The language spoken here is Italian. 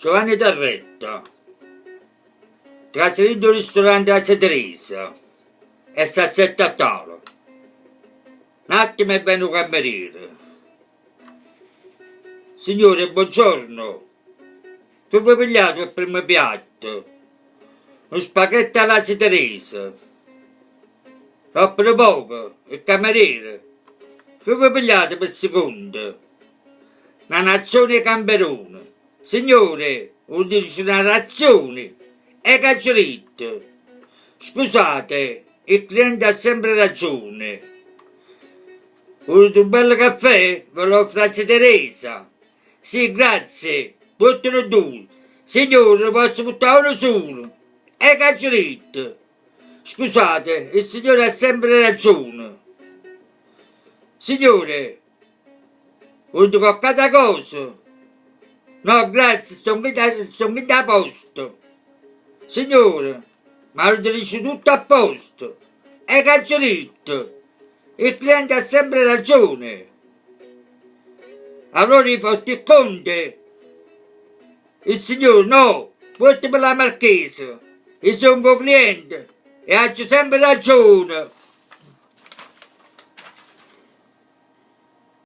Giovanni Tarretta, trasferito al ristorante a Teresa e sta a 7 a tavola. Un attimo e vengo a cameriere. Signore, buongiorno. Che vuoi pigliare il primo piatto? Uno spaghetto alla Teresa. Troppo poco, il cameriere. Che vuoi pigliare per secondo? Una nazione Camperone. Signore, vuol dire una razione e cacciaritto. Scusate, il cliente ha sempre ragione. Volete un bel caffè? Ve lo offro a Teresa. Sì, grazie. Buttano due. Signore, posso buttare uno solo? E cacciaritto. Scusate, il signore ha sempre ragione. Signore, volete qualche cosa? No, grazie, sto mica a posto. Signore, ma lo dice tutto a posto. E cacciaritto. Il cliente ha sempre ragione. Allora gli porti il conte. Il signore no, porti per la marchesa. Io sono un cliente e ha sempre ragione.